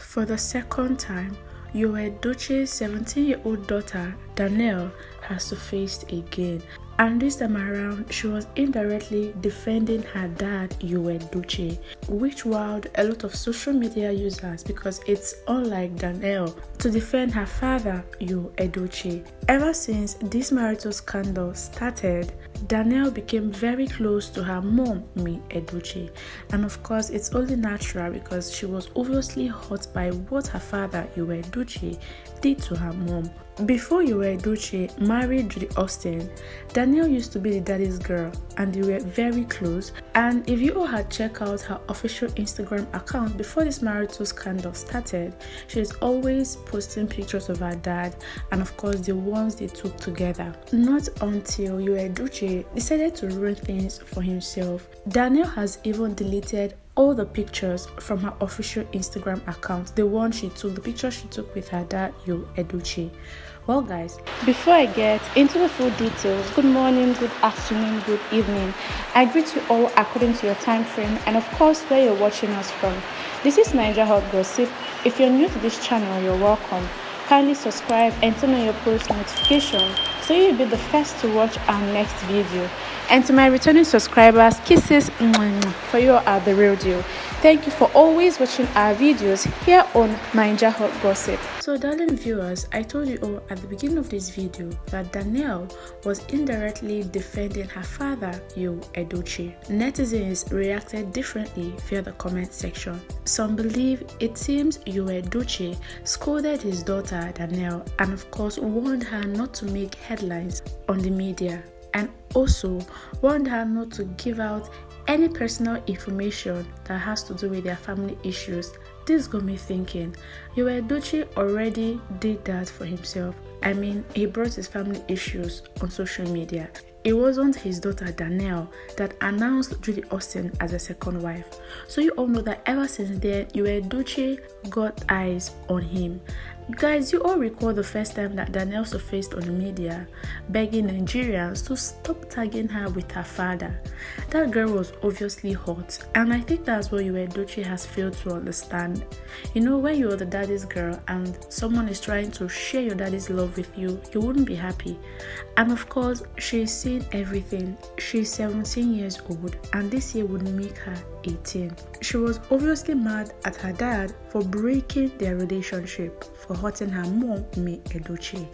For the second time, Yul Edochie's 17-year-old daughter, Danielle, has surfaced again. And this time around, she was indirectly defending her dad, Yul Edochie, which wowed a lot of social media users because it's unlike Danielle to defend her father, Yul Edochie. Ever since this marital scandal started, Danielle became very close to her mom, Yul Edochie. And of course, it's only natural because she was obviously hurt by what her father, Yul Edochie, did to her mom. Before Yul Edochie married Judy Austin, Danielle used to be the daddy's girl and they were very close. And if you all had checked out her official Instagram account before this marital scandal started, she is always posting pictures of her dad and of course the ones they took together. Not until Yul Edochie decided to ruin things for himself. Danielle has even deleted all the pictures from her official Instagram account, the picture she took with her dad, Yul Edochie. Well guys, before I get into the full details, good morning, good afternoon, good evening. I greet you all according to your time frame and of course where you're watching us from. This is Niger Hot Gossip. If you're new to this channel, you're welcome. Kindly subscribe and turn on your post notifications so you'll be the first to watch our next video. And to my returning subscribers, kisses, for you are the real deal. Thank you for always watching our videos here on Niger Hot Gossip. So darling viewers, I told you all at the beginning of this video that Danielle was indirectly defending her father, Yul Edochie. Netizens reacted differently via the comment section. Some believe it seems Yul Edochie scolded his daughter Danielle and of course warned her not to make headlines on the media, and also warned her not to give out any personal information that has to do with their family issues. This got me thinking, Yul Edochie already did that for himself. I mean, he brought his family issues on social media. It wasn't his daughter Danielle that announced Judy Austin as a second wife. So you all know that ever since then, Yul Edochie got eyes on him. Guys, you all recall the first time that Danielle surfaced on the media begging Nigerians to stop tagging her with her father. That girl was obviously hot, and I think that's what Yul Edochie has failed to understand. You know, when you're the daddy's girl and someone is trying to share your daddy's love with you, you wouldn't be happy. And of course, she's seen everything. She's 17 years old and this year would make her 18. She was obviously mad at her dad for breaking their relationship, for hurting her mom, Yul Edochie.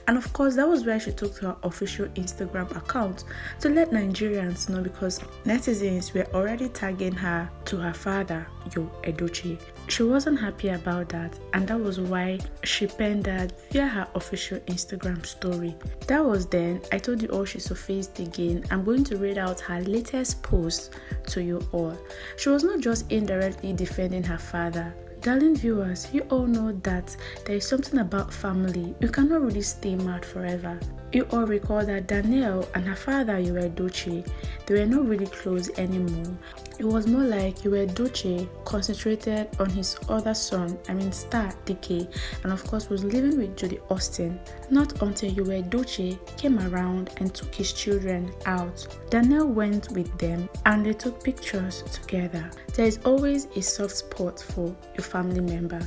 And of course, that was why she took to her official Instagram account to let Nigerians know, because netizens were already tagging her to her father, Yul Edochie. She wasn't happy about that, and that was why she penned that via her official Instagram story. That was then. I told you all she surfaced again. I'm going to read out her latest post to you all. She was not just indirectly defending her father. Darling viewers, you all know that there is something about family. You cannot really stay mad forever. You all recall that Danielle and her father, Yul Edochie, they were not really close anymore. It was more like Yul Edochie concentrated on his other son, Star DK, and of course was living with Judy Austin. Not until Yul Edochie came around and took his children out. Danielle went with them and they took pictures together. There is always a soft spot for your family member,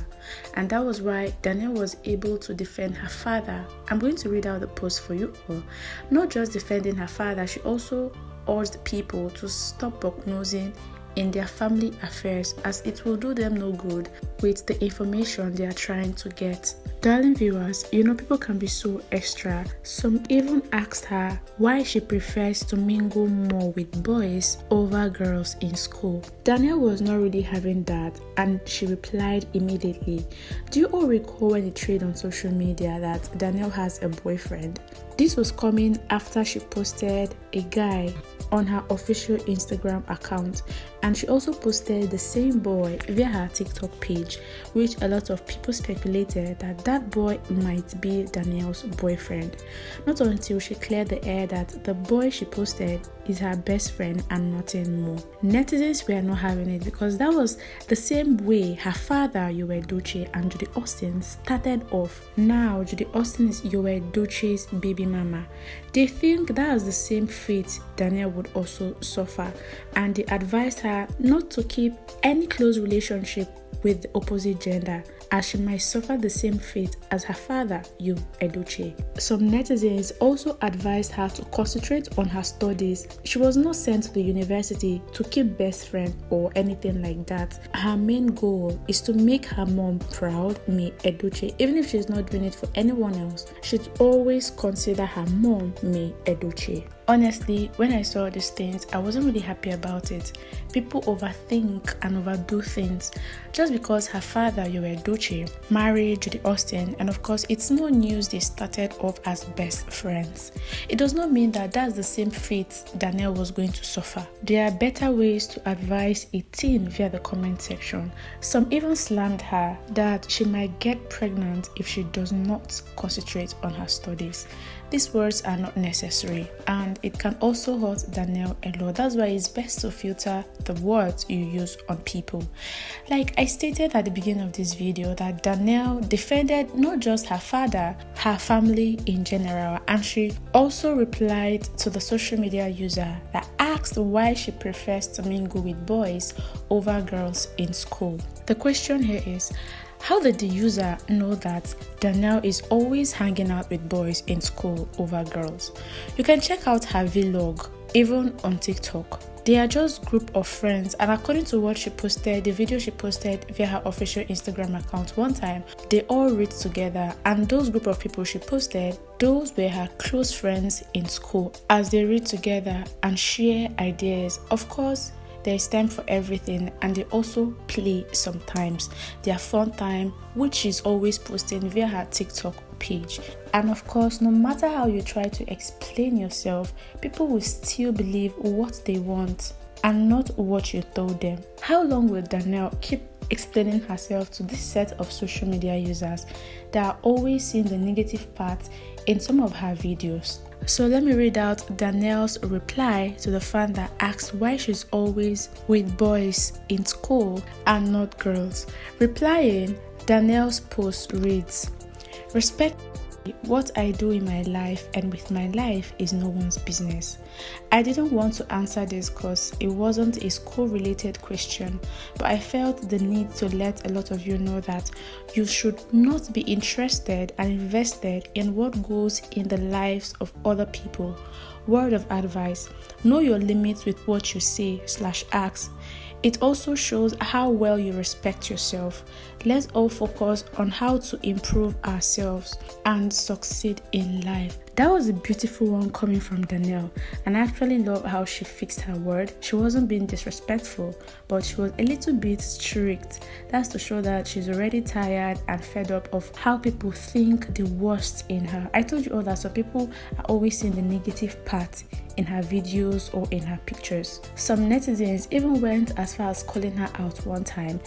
and that was why Danielle was able to defend her father. I'm going to read out the post for you all. Not just defending her father, she also urged people to stop nosing in their family affairs, as it will do them no good with the information they are trying to get. Darling viewers, you know people can be so extra. Some even asked her why she prefers to mingle more with boys over girls in school. Danielle was not really having that, and she replied immediately. Do you all recall when it trended on social media that Danielle has a boyfriend? This was coming after she posted a guy on her official Instagram account, and she also posted the same boy via her TikTok page, which a lot of people speculated that boy might be Danielle's boyfriend. Not until she cleared the air that the boy she posted is her best friend and nothing more. Netizens were not having it, because that was the same way her father, Yul Edochie, and Judy Austin started off. Now Judy Austin is Yul Edochie's baby mama. They think that is the same fate Danielle would also suffer, and they advised her not to keep any close relationship with the opposite gender, as she might suffer the same fate as her father, Yul Edochie. Some netizens also advised her to concentrate on her studies. She was not sent to the university to keep best friend or anything like that. Her main goal is to make her mom proud, May Edochie. Even if she's not doing it for anyone else, she'd always consider her mom, May Edochie. Honestly, when I saw these things, I wasn't really happy about it. People overthink and overdo things. Just because her father, Yul Edochie, married Judy Austin, and of course, it's no news they started off as best friends. It does not mean that that's the same fate Danielle was going to suffer. There are better ways to advise a teen via the comment section. Some even slammed her that she might get pregnant if she does not concentrate on her studies. These words are not necessary, and it can also hurt Danielle a lot. That's why it's best to filter the words you use on people. Like I stated at the beginning of this video, that Danielle defended not just her father, her family in general, and she also replied to the social media user that asked why she prefers to mingle with boys over girls in school. The question here is, how did the user know that Danielle is always hanging out with boys in school over girls? You can check out her vlog, even on TikTok. They are just group of friends, and according to what she posted, the video she posted via her official Instagram account one time, they all read together, and those group of people she posted, those were her close friends in school, as they read together and share ideas. Of course, there is time for everything, and they also play sometimes. Their fun time, which is always posting via her TikTok page. And of course, no matter how you try to explain yourself, people will still believe what they want and not what you told them. How long will Danielle keep explaining herself to this set of social media users that are always seeing the negative part in some of her videos? So let me read out Danielle's reply to the fan that asked why she's always with boys in school and not girls. Replying, Danielle's post reads, "Respect. What I do in my life and with my life is no one's business. I didn't want to answer this because it wasn't a school-related question, but I felt the need to let a lot of you know that you should not be interested and invested in what goes in the lives of other people. Word of advice, know your limits with what you say/ask. It also shows how well you respect yourself. Let's all focus on how to improve ourselves and succeed in life." That was a beautiful one coming from Danielle, and I actually love how she fixed her word. She wasn't being disrespectful, but she was a little bit strict. That's to show that she's already tired and fed up of how people think the worst in her. I told you all that some people are always seeing the negative part in her videos or in her pictures. Some netizens even went as far as calling her out one time,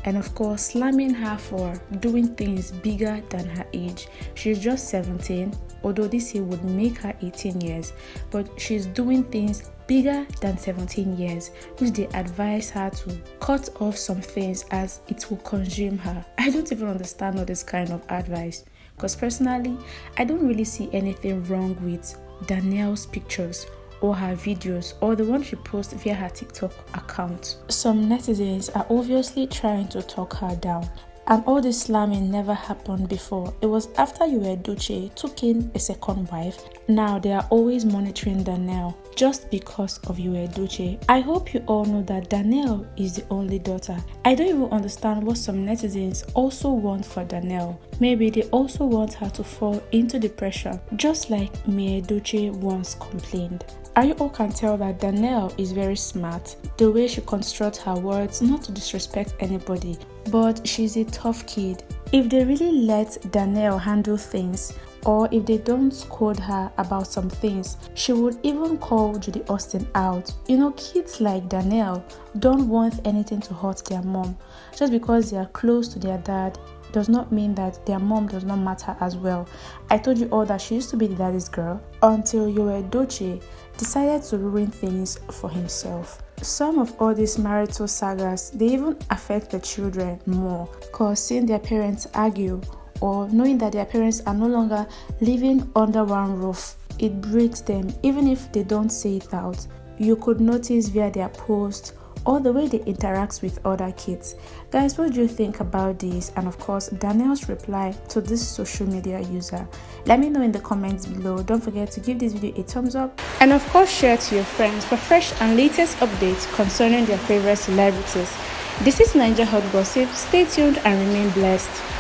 and of course slamming her for doing things bigger than her age. She's just 17, although this year would make her 18 years, but she's doing things bigger than 17 years, which they advise her to cut off some things as it will consume her. I don't even understand all this kind of advice, because personally, I don't really see anything wrong with Danielle's pictures or her videos or the one she posts via her TikTok account. Some netizens are obviously trying to talk her down. And all this slamming never happened before. It was after Yul Edochie took in a second wife. Now they are always monitoring Danielle just because of Yul Edochie. I hope you all know that Danielle is the only daughter. I don't even understand what some netizens also want for Danielle. Maybe they also want her to fall into depression, just like May Edochie once complained. You all can tell that Danielle is very smart. The way she constructs her words, not to disrespect anybody, but she's a tough kid. If they really let Danielle handle things, or if they don't scold her about some things, she would even call Judy Austin out. You know, kids like Danielle don't want anything to hurt their mom. Just because they are close to their dad does not mean that their mom does not matter as well. I told you all that she used to be the daddy's girl until Yul Edochie decided to ruin things for himself. Some of all these marital sagas, they even affect the children more, because seeing their parents argue or knowing that their parents are no longer living under one roof, it breaks them, even if they don't say it out. You could notice via their posts or the way they interact with other kids. Guys, what do you think about this? And of course, Danielle's reply to this social media user. Let me know in the comments below. Don't forget to give this video a thumbs up, and of course share to your friends for fresh and latest updates concerning their favorite celebrities. This is Niger Hot Gossip. Stay tuned and remain blessed.